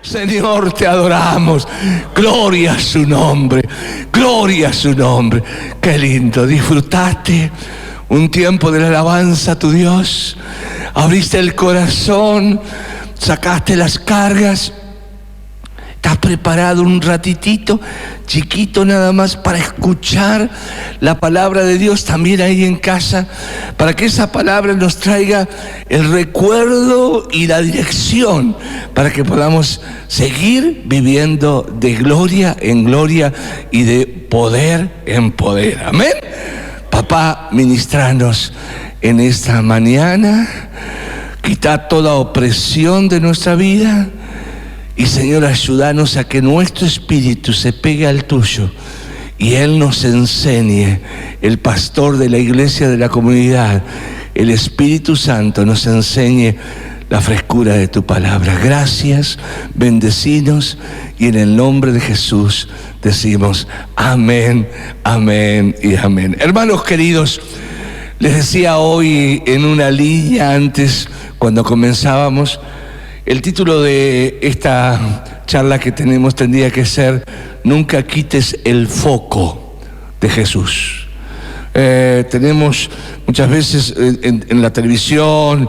Señor, te adoramos. Gloria a su nombre. Gloria a su nombre. Qué lindo. Disfrutaste un tiempo de la alabanza a tu Dios. Abriste el corazón. Sacaste las cargas. ¿Estás preparado un ratitito, chiquito nada más, para escuchar la palabra de Dios también ahí en casa? Para que esa palabra nos traiga el recuerdo y la dirección, para que podamos seguir viviendo de gloria en gloria y de poder en poder. Amén. Papá, ministranos en esta mañana. Quita toda opresión de nuestra vida. Y Señor, ayúdanos a que nuestro espíritu se pegue al tuyo y Él nos enseñe, el pastor de la iglesia, de la comunidad, el Espíritu Santo nos enseñe la frescura de tu palabra. Gracias, bendecinos, y en el nombre de Jesús decimos amén, amén y amén. Hermanos queridos, les decía hoy en una línea antes, cuando comenzábamos, el título de esta charla que tenemos tendría que ser: nunca quites el foco de Jesús. Tenemos muchas veces en la televisión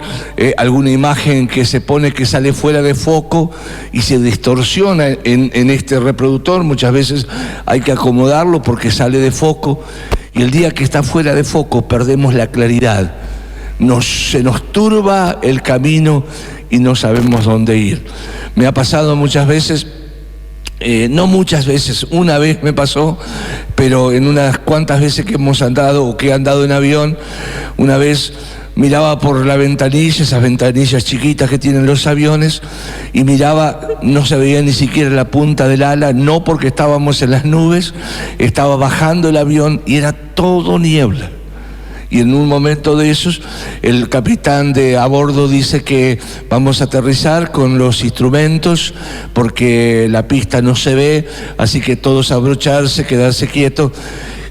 alguna imagen que se pone, que sale fuera de foco y se distorsiona en este reproductor. Muchas veces hay que acomodarlo porque sale de foco, y el día que está fuera de foco perdemos la claridad. Se nos turba el camino y no sabemos dónde ir. Me ha pasado muchas veces, no muchas veces, una vez me pasó, pero en unas cuantas veces que hemos andado o que he andado en avión, una vez miraba por la ventanilla, esas ventanillas chiquitas que tienen los aviones, y miraba, no se veía ni siquiera la punta del ala, no porque estábamos en las nubes, estaba bajando el avión y era todo niebla. Y en un momento de esos, el capitán de a bordo dice que vamos a aterrizar con los instrumentos porque la pista no se ve, así que todos abrocharse, quedarse quietos.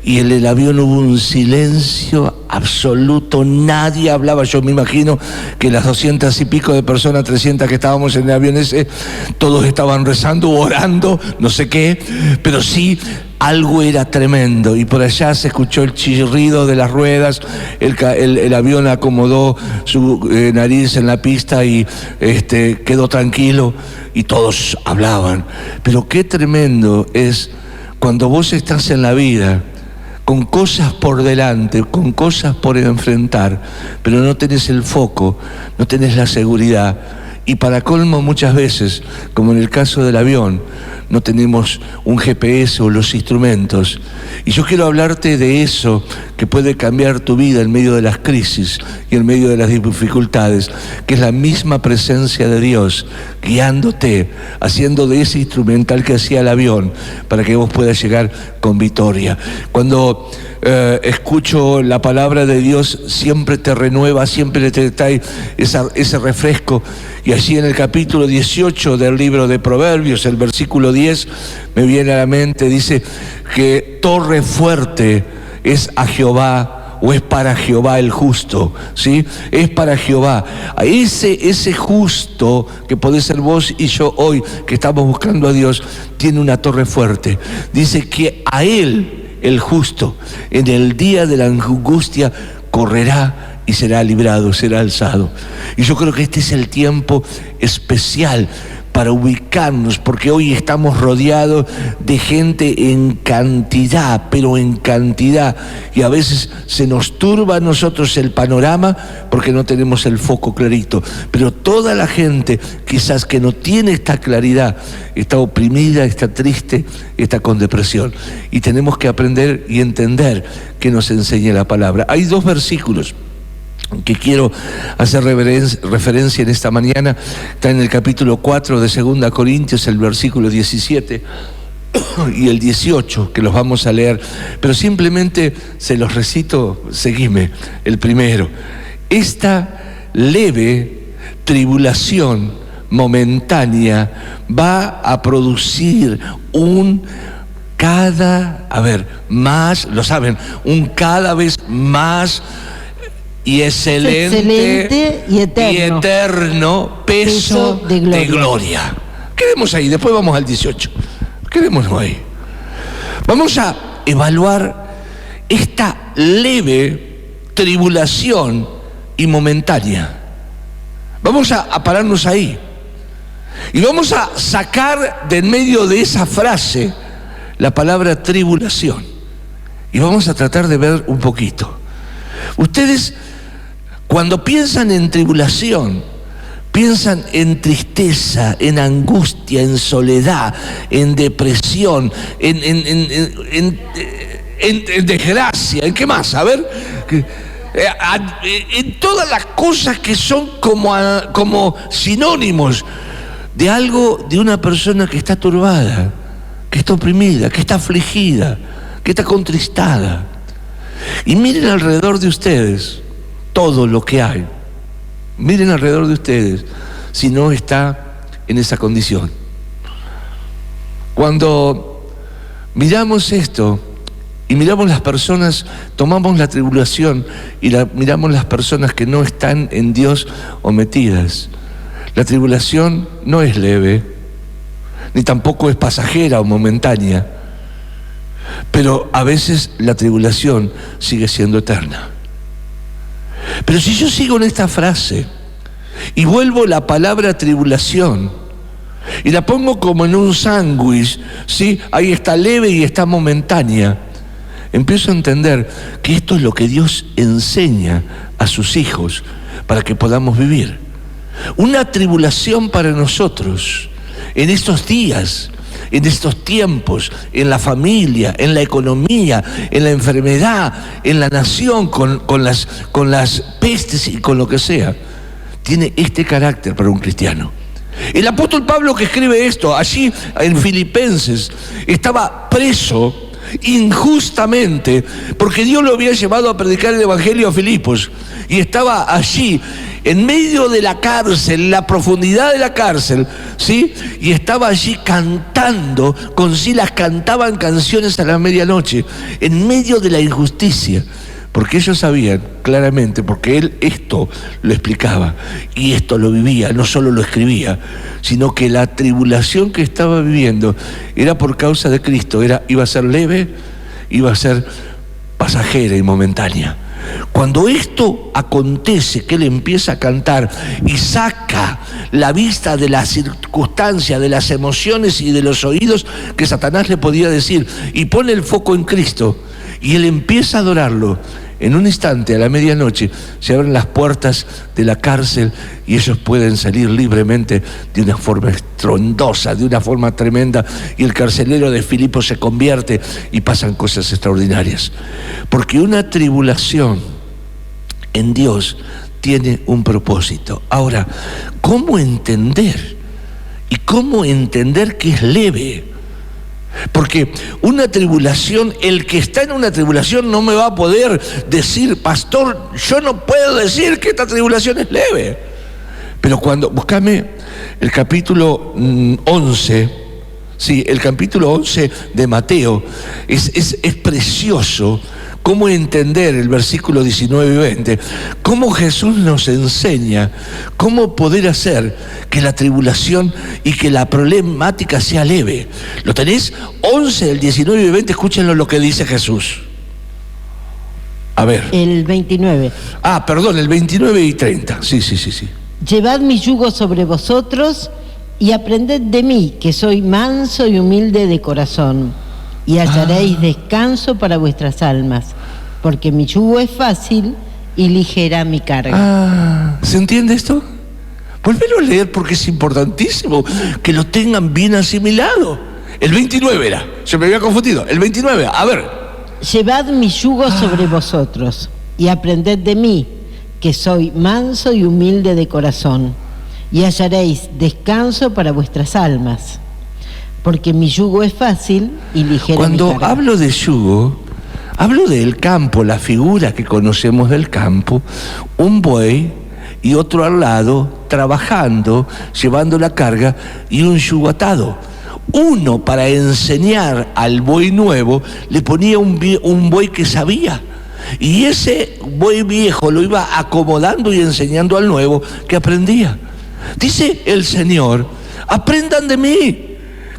Y en el avión hubo un silencio absoluto, nadie hablaba. Yo me imagino que las 200 y pico de personas, 300 que estábamos en el avión ese, todos estaban rezando, orando, no sé qué, pero sí, algo era tremendo. Y por allá se escuchó el chirrido de las ruedas, el avión acomodó su nariz en la pista y quedó tranquilo y todos hablaban. Pero qué tremendo es cuando vos estás en la vida con cosas por delante, con cosas por enfrentar, pero no tenés el foco, no tenés la seguridad. Y para colmo, muchas veces, como en el caso del avión, no tenemos un GPS o los instrumentos. Y yo quiero hablarte de eso que puede cambiar tu vida en medio de las crisis y en medio de las dificultades, que es la misma presencia de Dios guiándote, haciendo de ese instrumental que hacía el avión para que vos puedas llegar con victoria. Cuando escucho la palabra de Dios, siempre te renueva, siempre te trae ese refresco. Y allí en el capítulo 18 del libro de Proverbios, el versículo 10, me viene a la mente, dice que torre fuerte es a Jehová, o es para Jehová el justo, ¿sí? Es para Jehová. A ese justo, que puede ser vos y yo hoy, que estamos buscando a Dios, tiene una torre fuerte. Dice que a él, el justo, en el día de la angustia, correrá y será librado, será alzado. Y yo creo que este es el tiempo especial para ubicarnos, porque hoy estamos rodeados de gente en cantidad, pero en cantidad, y a veces se nos turba a nosotros el panorama porque no tenemos el foco clarito. Pero toda la gente quizás que no tiene esta claridad está oprimida, está triste, está con depresión, y tenemos que aprender y entender que nos enseña la palabra. Hay dos versículos que quiero hacer referencia en esta mañana. Está en el capítulo 4 de 2 Corintios, el versículo 17 y el 18, que los vamos a leer, pero simplemente se los recito, seguime. El primero: esta leve tribulación momentánea va a producir un cada vez más y excelente y eterno peso de gloria. Quedemos ahí, después vamos al 18. Quedémonos ahí. Vamos a evaluar esta leve tribulación y momentánea. Vamos a pararnos ahí. Y vamos a sacar de en medio de esa frase la palabra tribulación. Y vamos a tratar de ver un poquito. Ustedes, cuando piensan en tribulación, piensan en tristeza, en angustia, en soledad, en depresión, en desgracia, ¿en qué más? A ver, en todas las cosas que son como sinónimos de algo, de una persona que está turbada, que está oprimida, que está afligida, que está contristada. Y miren alrededor de ustedes todo lo que hay. Miren alrededor de ustedes si no está en esa condición. Cuando miramos esto y miramos las personas, tomamos la tribulación y miramos las personas que no están en Dios o metidas, la tribulación no es leve, ni tampoco es pasajera o momentánea, pero a veces la tribulación sigue siendo eterna. Pero si yo sigo en esta frase y vuelvo la palabra tribulación y la pongo como en un sándwich, ¿sí? Ahí está leve y está momentánea, empiezo a entender que esto es lo que Dios enseña a sus hijos para que podamos vivir. Una tribulación para nosotros en estos días, en estos tiempos, en la familia, en la economía, en la enfermedad, en la nación, con las pestes y con lo que sea, tiene este carácter para un cristiano. El apóstol Pablo, que escribe esto allí en Filipenses, estaba preso injustamente porque Dios lo había llevado a predicar el evangelio a Filipos, y estaba allí en medio de la cárcel, en la profundidad de la cárcel, ¿sí? Y estaba allí cantando, con Silas cantaban canciones a la medianoche, en medio de la injusticia, porque ellos sabían claramente, porque él esto lo explicaba, y esto lo vivía, no solo lo escribía, sino que la tribulación que estaba viviendo era por causa de Cristo, iba a ser leve, iba a ser pasajera y momentánea. Cuando esto acontece, que él empieza a cantar y saca la vista de la circunstancia, de las emociones y de los oídos que Satanás le podía decir, y pone el foco en Cristo, y él empieza a adorarlo, en un instante, a la medianoche, se abren las puertas de la cárcel y ellos pueden salir libremente de una forma estruendosa, de una forma tremenda, y el carcelero de Filipos se convierte y pasan cosas extraordinarias. Porque una tribulación en Dios tiene un propósito. Ahora, ¿cómo entender? ¿Y cómo entender que es leve? Porque una tribulación, el que está en una tribulación no me va a poder decir, pastor, yo no puedo decir que esta tribulación es leve. Pero cuando, buscame el capítulo 11, sí, el capítulo 11 de Mateo, es precioso cómo entender el versículo 19 y 20, cómo Jesús nos enseña cómo poder hacer que la tribulación y que la problemática sea leve. ¿Lo tenés? 11, el 19 y 20, escúchenlo lo que dice Jesús. A ver. El 29. Ah, perdón, el 29 y 30. Sí. Llevad mi yugo sobre vosotros y aprended de mí, que soy manso y humilde de corazón, y hallaréis descanso para vuestras almas, porque mi yugo es fácil y ligera mi carga. ¿Se entiende esto? Volvelo a leer porque es importantísimo que lo tengan bien asimilado. El 29 era, se me había confundido. El 29, a ver. Llevad mi yugo sobre vosotros y aprended de mí, que soy manso y humilde de corazón, y hallaréis descanso para vuestras almas, porque mi yugo es fácil y ligero. Cuando hablo de yugo, hablo del campo, la figura que conocemos del campo, un buey y otro al lado, trabajando, llevando la carga, y un yugo atado. Uno, para enseñar al buey nuevo, le ponía un buey que sabía, y ese buey viejo lo iba acomodando y enseñando al nuevo que aprendía. Dice el Señor, aprendan de mí,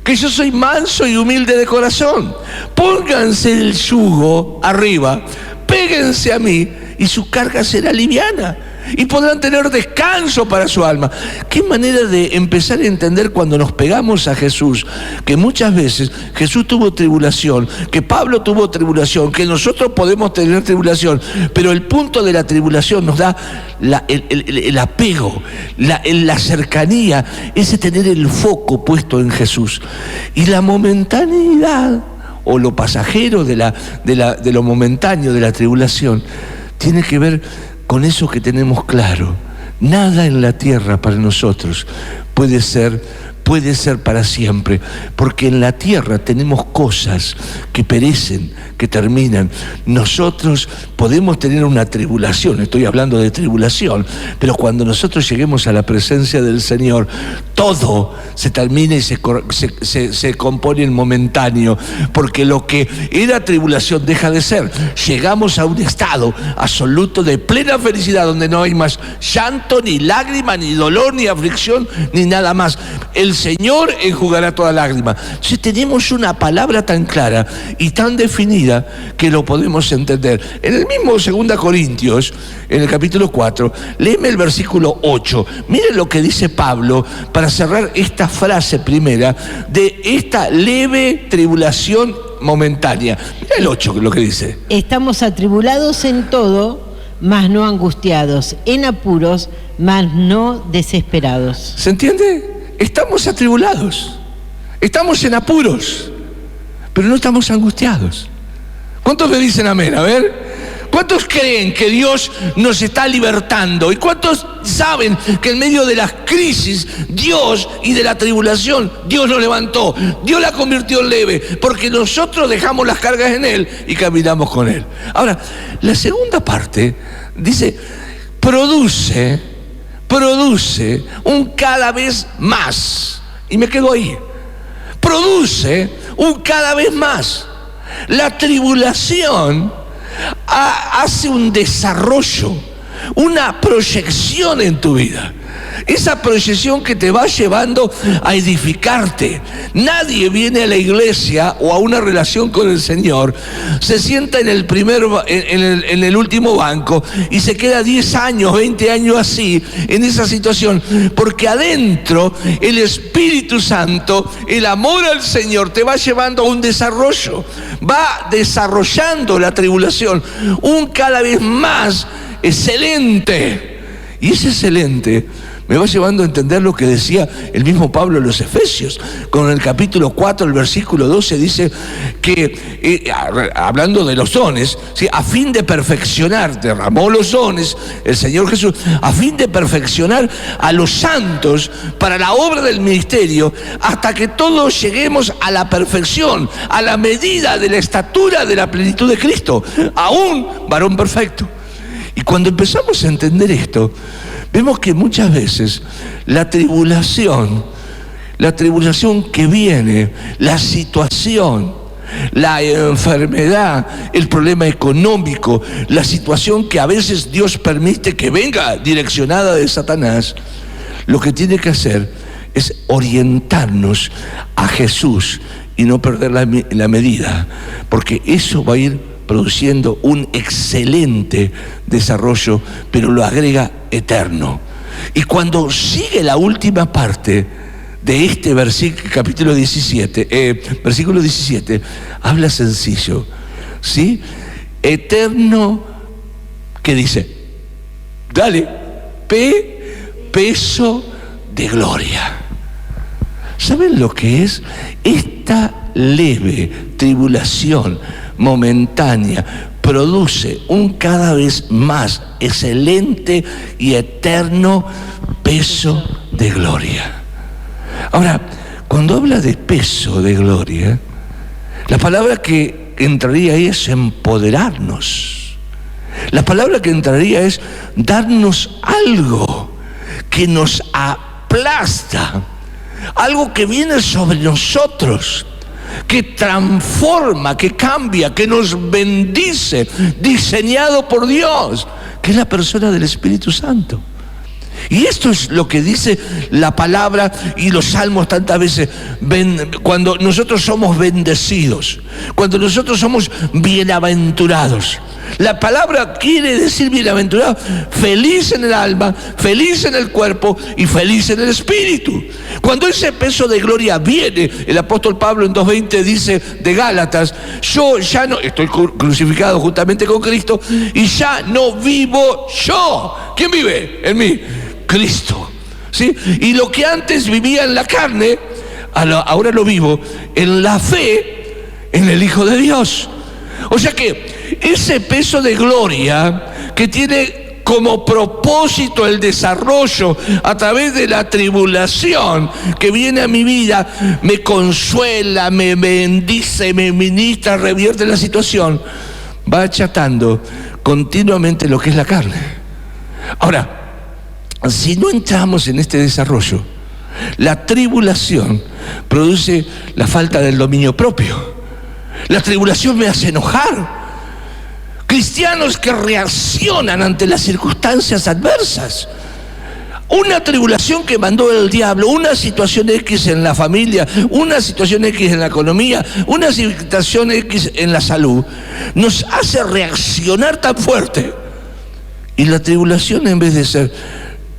que yo soy manso y humilde de corazón. Pónganse el yugo arriba, péguense a mí y su carga será liviana y podrán tener descanso para su alma. Qué manera de empezar a entender cuando nos pegamos a Jesús, que muchas veces Jesús tuvo tribulación, que Pablo tuvo tribulación, que nosotros podemos tener tribulación, pero el punto de la tribulación nos da el apego, la cercanía, ese tener el foco puesto en Jesús. Y la momentaneidad o lo pasajero de lo momentáneo de la tribulación tiene que ver con eso que tenemos claro. Nada en la tierra para nosotros puede ser para siempre, porque en la tierra tenemos cosas que perecen, que terminan. Nosotros podemos tener una tribulación, estoy hablando de tribulación, pero cuando nosotros lleguemos a la presencia del Señor, todo se termina y se compone en momentáneo, porque lo que era tribulación deja de ser. Llegamos a un estado absoluto de plena felicidad, donde no hay más llanto, ni lágrima, ni dolor, ni aflicción, ni nada más. El Señor enjugará toda lágrima. Si tenemos una palabra tan clara y tan definida que lo podemos entender. En el mismo 2 Corintios, en el capítulo 4, léeme el versículo 8. Miren lo que dice Pablo para cerrar esta frase primera de esta leve tribulación momentánea. Mira el 8, lo que dice. Estamos atribulados en todo, mas no angustiados, en apuros, mas no desesperados. ¿Se entiende? Estamos atribulados, estamos en apuros, pero no estamos angustiados. ¿Cuántos me dicen amén? A ver, ¿cuántos creen que Dios nos está libertando? ¿Y cuántos saben que en medio de las crisis, Dios y de la tribulación, Dios nos levantó, Dios la convirtió en leve, porque nosotros dejamos las cargas en Él y caminamos con Él? Ahora, la segunda parte dice, produce un cada vez más. Y me quedo ahí. Produce un cada vez más. La tribulación hace un desarrollo, una proyección en tu vida. Esa proyección que te va llevando a edificarte. Nadie viene a la iglesia o a una relación con el Señor, se sienta en el último banco y se queda 10 años, 20 años así, en esa situación, porque adentro el Espíritu Santo, el amor al Señor, te va llevando a un desarrollo, va desarrollando la tribulación, un cada vez más excelente. Y ese excelente me va llevando a entender lo que decía el mismo Pablo en los Efesios. Con el capítulo 4, el versículo 12, dice que, hablando de los dones, ¿sí? A fin de perfeccionar, derramó los dones el Señor Jesús, a fin de perfeccionar a los santos para la obra del ministerio, hasta que todos lleguemos a la perfección, a la medida de la estatura de la plenitud de Cristo, a un varón perfecto. Y cuando empezamos a entender esto, vemos que muchas veces la tribulación que viene, la situación, la enfermedad, el problema económico, la situación que a veces Dios permite que venga direccionada de Satanás, lo que tiene que hacer es orientarnos a Jesús y no perder la medida, porque eso va a ir produciendo un excelente desarrollo, pero lo agrega eterno. Y cuando sigue la última parte de este versículo 17, habla sencillo, ¿sí? Eterno, ¿qué dice? Dale, peso de gloria. ¿Saben lo que es esta leve tribulación momentánea? Produce un cada vez más excelente y eterno peso de gloria. Ahora, cuando habla de peso de gloria, la palabra que entraría ahí es empoderarnos. La palabra que entraría es darnos algo que nos aplasta, algo que viene sobre nosotros, que transforma, que cambia, que nos bendice, diseñado por Dios, que es la persona del Espíritu Santo. Y esto es lo que dice la palabra y los salmos tantas veces. Cuando nosotros somos bendecidos, cuando nosotros somos bienaventurados. La palabra quiere decir bienaventurado, feliz en el alma, feliz en el cuerpo y feliz en el espíritu. Cuando ese peso de gloria viene, el apóstol Pablo en 2:20 dice de Gálatas: yo ya no, estoy crucificado juntamente con Cristo y ya no vivo yo. ¿Quién vive en mí? Cristo. ¿Sí? Y lo que antes vivía en la carne, ahora lo vivo en la fe en el Hijo de Dios. O sea que ese peso de gloria que tiene como propósito el desarrollo a través de la tribulación que viene a mi vida, me consuela, me bendice, me ministra, revierte la situación, va achatando continuamente lo que es la carne. Ahora, si no entramos en este desarrollo, la tribulación produce la falta del dominio propio. La tribulación me hace enojar. Cristianos que reaccionan ante las circunstancias adversas. Una tribulación que mandó el diablo, una situación X en la familia, una situación X en la economía, una situación X en la salud, nos hace reaccionar tan fuerte. Y la tribulación, en vez de ser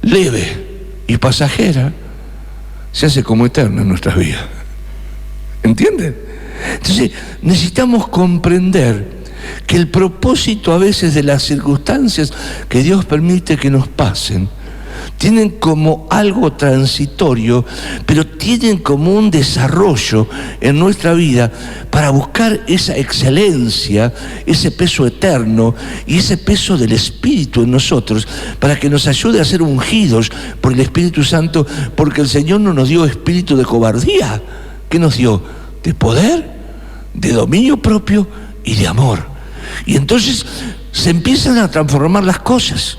leve y pasajera, se hace como eterna en nuestras vidas. ¿Entienden? Entonces necesitamos comprender que el propósito a veces de las circunstancias que Dios permite que nos pasen tienen como algo transitorio, pero tienen como un desarrollo en nuestra vida para buscar esa excelencia, ese peso eterno y ese peso del Espíritu en nosotros, para que nos ayude a ser ungidos por el Espíritu Santo, porque el Señor no nos dio espíritu de cobardía. ¿Qué nos dio? De poder, de dominio propio y de amor. Y entonces se empiezan a transformar las cosas.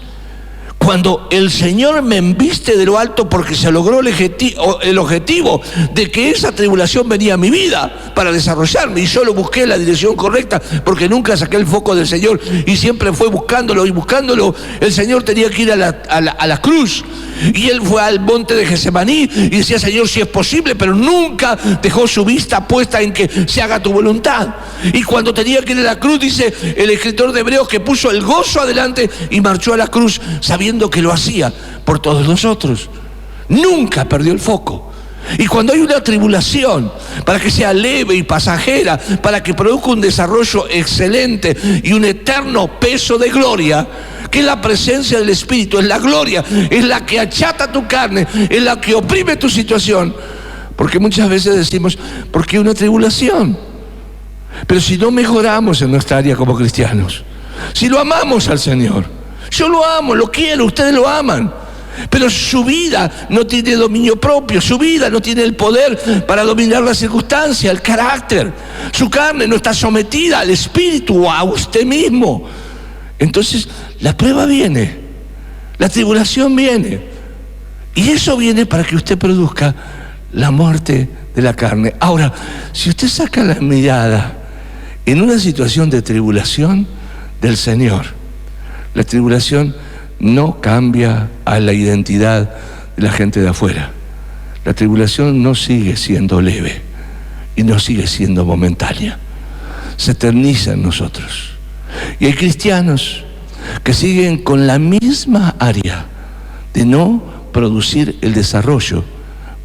Cuando el Señor me embiste de lo alto porque se logró el objetivo de que esa tribulación venía a mi vida para desarrollarme, y solo busqué la dirección correcta porque nunca saqué el foco del Señor y siempre fue buscándolo y buscándolo. El Señor tenía que ir a la cruz y Él fue al monte de Getsemaní y decía: Señor, si es posible, pero nunca dejó su vista puesta en que se haga tu voluntad. Y cuando tenía que ir a la cruz, dice el escritor de Hebreos, que puso el gozo adelante y marchó a la cruz sabiendo que lo hacía por todos nosotros. Nunca perdió el foco. Y cuando hay una tribulación, para que sea leve y pasajera, para que produzca un desarrollo excelente y un eterno peso de gloria, que es la presencia del Espíritu, es la gloria, es la que achata tu carne, es la que oprime tu situación. Porque muchas veces decimos: ¿por qué una tribulación? Pero si no mejoramos en nuestra área como cristianos, si lo amamos al Señor, yo lo amo, lo quiero, ustedes lo aman, pero su vida no tiene dominio propio, su vida no tiene el poder para dominar la circunstancia, el carácter, su carne no está sometida al Espíritu o a usted mismo. Entonces la prueba viene, la tribulación viene, y eso viene para que usted produzca la muerte de la carne. Ahora, si usted saca la mirada en una situación de tribulación del Señor, la tribulación no cambia a la identidad de la gente de afuera. La tribulación no sigue siendo leve y no sigue siendo momentánea. Se eterniza en nosotros. Y hay cristianos que siguen con la misma área de no producir el desarrollo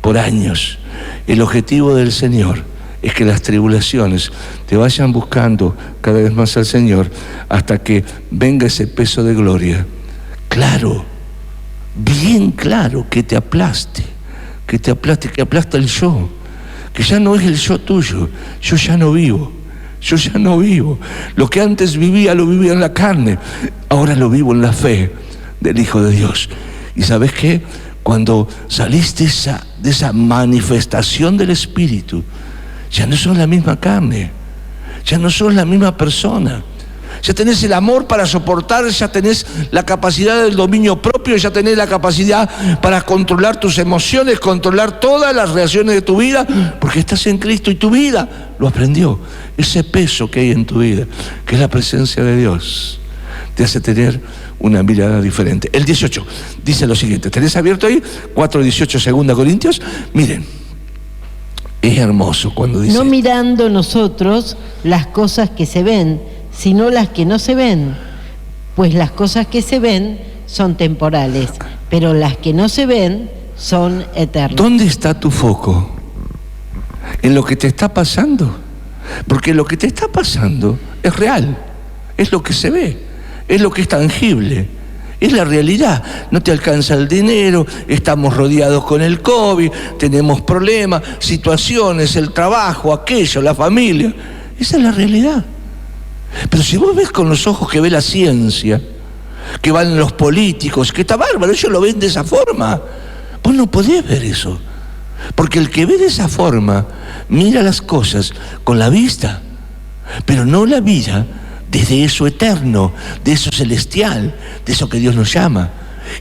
por años. El objetivo del Señor es que las tribulaciones te vayan buscando cada vez más al Señor hasta que venga ese peso de gloria. Claro, bien claro, que te aplaste, que aplasta el yo, que ya no es el yo tuyo. Yo ya no vivo. Lo que antes vivía, lo vivía en la carne, ahora lo vivo en la fe del Hijo de Dios. ¿Y sabes qué? Cuando saliste de esa manifestación del Espíritu, ya no sos la misma carne, ya no sos la misma persona. Ya tenés el amor para soportar, ya tenés la capacidad del dominio propio, ya tenés la capacidad para controlar tus emociones, controlar todas las reacciones de tu vida, porque estás en Cristo y tu vida lo aprendió. Ese peso que hay en tu vida, que es la presencia de Dios, te hace tener una mirada diferente. El 18 dice lo siguiente, ¿tenés abierto ahí? 4:18, 2 Corintios. Miren, es hermoso cuando dice... No mirando nosotros las cosas que se ven, sino las que no se ven, pues las cosas que se ven son temporales, pero las que no se ven son eternas. ¿Dónde está tu foco? ¿En lo que te está pasando? Porque lo que te está pasando es real, es lo que se ve, es lo que es tangible, es la realidad. No te alcanza el dinero, estamos rodeados con el COVID, tenemos problemas, situaciones, el trabajo, aquello, la familia. Esa es la realidad. Pero si vos ves con los ojos que ve la ciencia, que van los políticos, que está bárbaro, ellos lo ven de esa forma, vos no podés ver eso. Porque el que ve de esa forma mira las cosas con la vista, pero no la mira desde eso eterno, de eso celestial, de eso que Dios nos llama.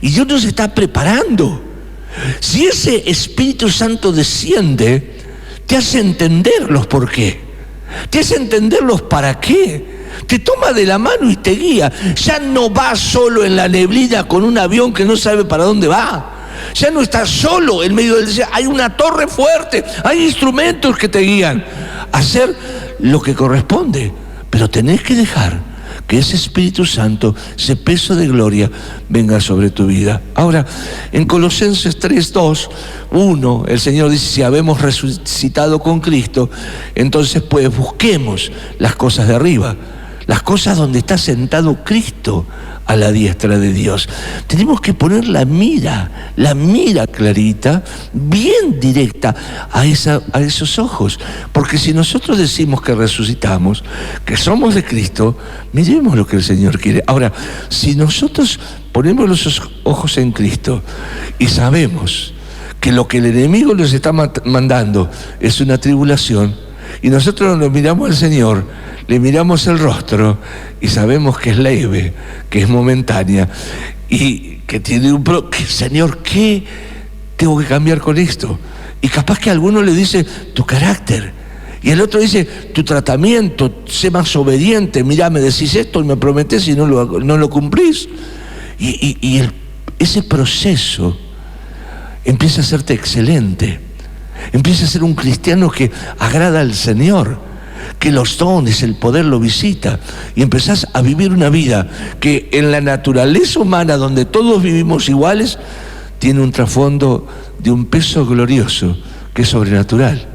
Y Dios nos está preparando. Si ese Espíritu Santo desciende, te hace entender los por qué, te hace entender los para qué, te toma de la mano y te guía. Ya no vas solo en la neblina con un avión que no sabe para dónde va. Ya no estás solo en medio del desierto. Hay una torre fuerte, hay instrumentos que te guían a hacer lo que corresponde. Pero tenés que dejar que ese Espíritu Santo, ese peso de gloria, venga sobre tu vida. Ahora, en Colosenses 3:2, el Señor dice, si habemos resucitado con Cristo, entonces pues busquemos las cosas de arriba, las cosas donde está sentado Cristo a la diestra de Dios. Tenemos que poner la mira clarita, bien directa a esos ojos. Porque si nosotros decimos que resucitamos, que somos de Cristo, miremos lo que el Señor quiere. Ahora, si nosotros ponemos los ojos en Cristo y sabemos que lo que el enemigo nos está mandando es una tribulación, y nosotros nos miramos al Señor, le miramos el rostro y sabemos que es leve, que es momentánea y que tiene Señor, ¿qué tengo que cambiar con esto? Y capaz que alguno le dice tu carácter y el otro dice tu tratamiento, sé más obediente, mirá, me decís esto y me prometés y no lo cumplís. Y ese proceso empieza a hacerte excelente, empieza a ser un cristiano que agrada al Señor, que los dones, el poder lo visita, y empezás a vivir una vida que en la naturaleza humana, donde todos vivimos iguales, tiene un trasfondo de un peso glorioso que es sobrenatural,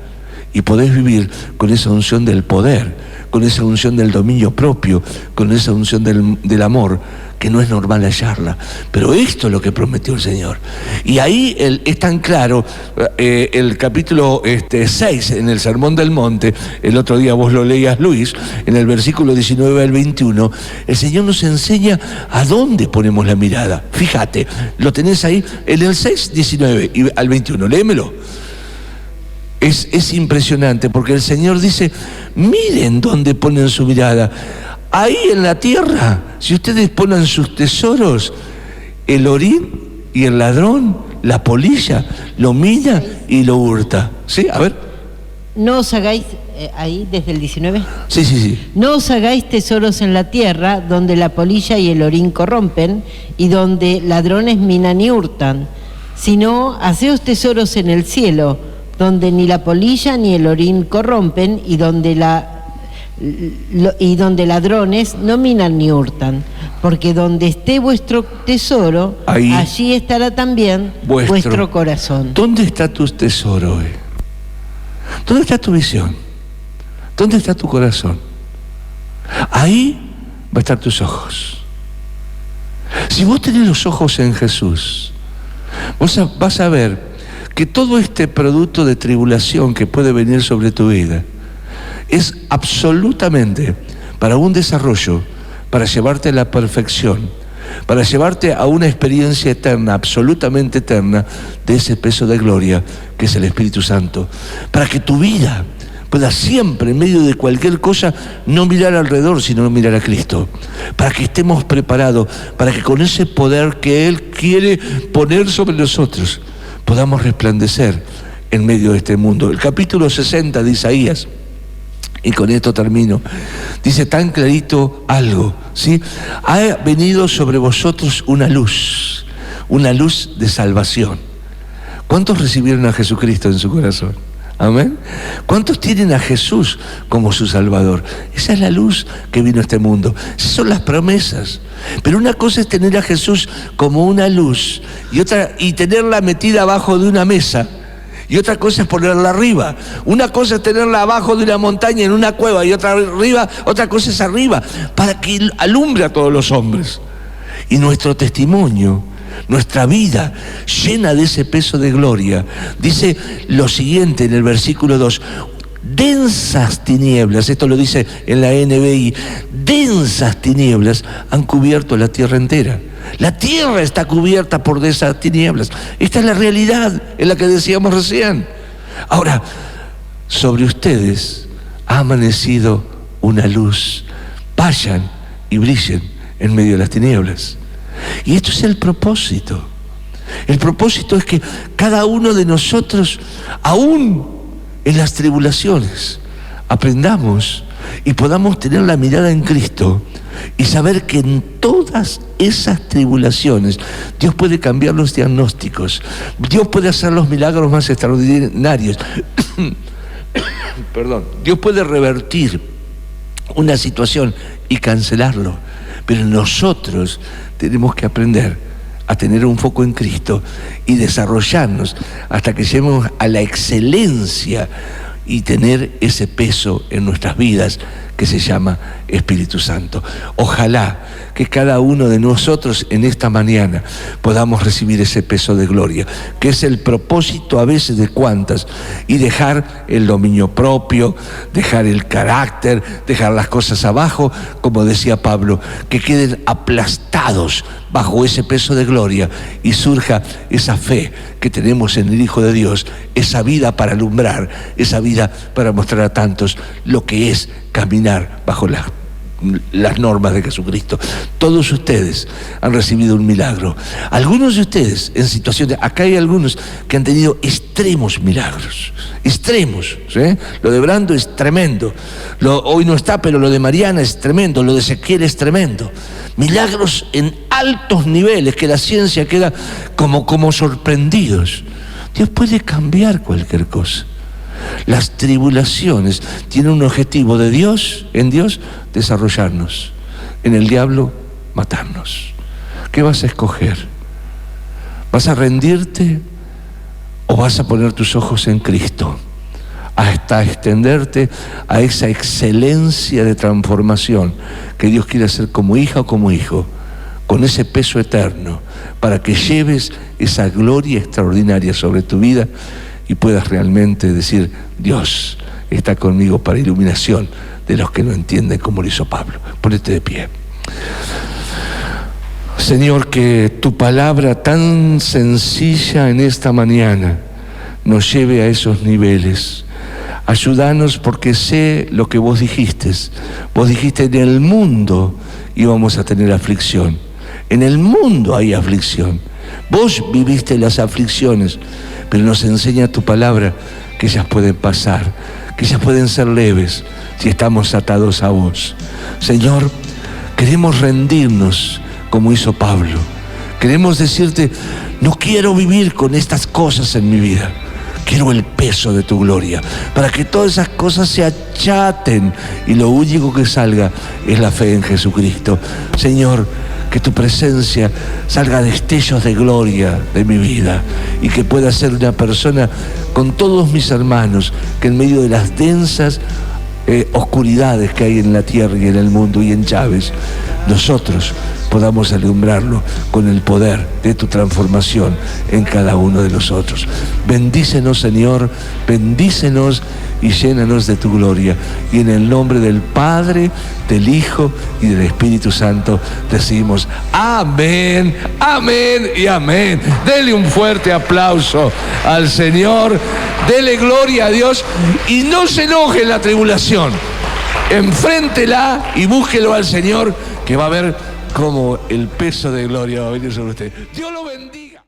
y podés vivir con esa unción del poder, con esa unción del dominio propio, con esa unción del amor, que no es normal hallarla. Pero esto es lo que prometió el Señor. Y ahí es tan claro, el capítulo 6 en el Sermón del Monte, el otro día vos lo leías, Luis, en el versículo 19 al 21, el Señor nos enseña a dónde ponemos la mirada. Fíjate, lo tenés ahí en el 6, 19 y al 21, léemelo. Es impresionante porque el Señor dice, miren dónde ponen su mirada. Ahí en la tierra, si ustedes ponen sus tesoros, el orín y el ladrón, la polilla, lo mira y lo hurta. ¿Sí? A ver. No os hagáis, ahí desde el 19. Sí. No os hagáis tesoros en la tierra, donde la polilla y el orín corrompen, y donde ladrones minan y hurtan, sino haceos tesoros en el cielo, donde ni la polilla ni el orín corrompen, y donde ladrones no minan ni hurtan, porque donde esté vuestro tesoro, ahí allí estará también vuestro corazón. ¿Dónde está tu tesoro hoy? ¿Dónde está tu visión? ¿Dónde está tu corazón? Ahí va a estar tus ojos. Si vos tenés los ojos en Jesús, vos vas a ver que todo este producto de tribulación que puede venir sobre tu vida es absolutamente para un desarrollo, para llevarte a la perfección, para llevarte a una experiencia eterna, absolutamente eterna, de ese peso de gloria que es el Espíritu Santo, para que tu vida pueda siempre, en medio de cualquier cosa, no mirar alrededor, sino mirar a Cristo, para que estemos preparados, para que con ese poder que Él quiere poner sobre nosotros, podamos resplandecer en medio de este mundo. El capítulo 60 de Isaías Y con esto termino. Dice tan clarito algo, ¿sí? Ha venido sobre vosotros una luz de salvación. ¿Cuántos recibieron a Jesucristo en su corazón? Amén. ¿Cuántos tienen a Jesús como su Salvador? Esa es la luz que vino a este mundo. Esas son las promesas. Pero una cosa es tener a Jesús como una luz y tenerla metida abajo de una mesa. Y otra cosa es ponerla arriba. Una cosa es tenerla abajo de una montaña en una cueva y otra arriba, otra cosa es arriba, para que alumbre a todos los hombres. Y nuestro testimonio, nuestra vida llena de ese peso de gloria, dice lo siguiente en el versículo 2: densas tinieblas, esto lo dice en la NBI, densas tinieblas han cubierto la tierra entera. La tierra está cubierta por densas tinieblas. Esta es la realidad en la que decíamos recién. Ahora, sobre ustedes ha amanecido una luz. Vayan y brillen en medio de las tinieblas. Y esto es el propósito. El propósito es que cada uno de nosotros, aún en las tribulaciones, aprendamos y podamos tener la mirada en Cristo y saber que en todas esas tribulaciones Dios puede cambiar los diagnósticos, Dios puede hacer los milagros más extraordinarios. Perdón, Dios puede revertir una situación y cancelarlo, pero nosotros tenemos que aprender a tener un foco en Cristo y desarrollarnos hasta que lleguemos a la excelencia y tener ese peso en nuestras vidas que se llama Espíritu Santo. Ojalá que cada uno de nosotros en esta mañana podamos recibir ese peso de gloria, que es el propósito a veces de cuantas, y dejar el dominio propio, dejar el carácter, dejar las cosas abajo, como decía Pablo, que queden aplastados bajo ese peso de gloria y surja esa fe que tenemos en el Hijo de Dios, esa vida para alumbrar, esa vida para mostrar a tantos lo que es caminar bajo las normas de Jesucristo. Todos ustedes han recibido un milagro. Algunos de ustedes en situaciones, acá hay algunos que han tenido extremos milagros, extremos, ¿sí? Lo de Brando es tremendo, hoy no está, pero lo de Mariana es tremendo, lo de Ezequiel es tremendo. Milagros en altos niveles que la ciencia queda como sorprendidos. Dios puede cambiar cualquier cosa. Las tribulaciones tienen un objetivo de Dios, en Dios, desarrollarnos. En el diablo, matarnos. ¿Qué vas a escoger? ¿Vas a rendirte o vas a poner tus ojos en Cristo? Hasta extenderte a esa excelencia de transformación que Dios quiere hacer como hija o como hijo, con ese peso eterno, para que lleves esa gloria extraordinaria sobre tu vida y puedas realmente decir: Dios está conmigo para iluminación de los que no entienden, como lo hizo Pablo. Ponete de pie. Señor, que tu palabra tan sencilla en esta mañana nos lleve a esos niveles. Ayúdanos, porque sé lo que vos dijiste. Vos dijiste: en el mundo íbamos a tener aflicción. En el mundo hay aflicción. Vos viviste las aflicciones, pero nos enseña tu palabra que ellas pueden pasar, que ellas pueden ser leves si estamos atados a vos. Señor, queremos rendirnos como hizo Pablo. Queremos decirte: no quiero vivir con estas cosas en mi vida. Quiero el peso de tu gloria, para que todas esas cosas se achaten y lo único que salga es la fe en Jesucristo. Señor, que tu presencia salga destellos de gloria de mi vida y que pueda ser una persona con todos mis hermanos que en medio de las densas oscuridades que hay en la tierra y en el mundo y en Chávez, nosotros podamos alumbrarlo con el poder de tu transformación en cada uno de nosotros. Bendícenos, Señor, bendícenos y llénanos de tu gloria. Y en el nombre del Padre, del Hijo y del Espíritu Santo decimos amén, amén y amén. Dele un fuerte aplauso al Señor, dele gloria a Dios y no se enoje en la tribulación. Enfréntela y búsquelo al Señor, que va a ver cómo el peso de gloria va a venir sobre usted. Dios lo bendiga.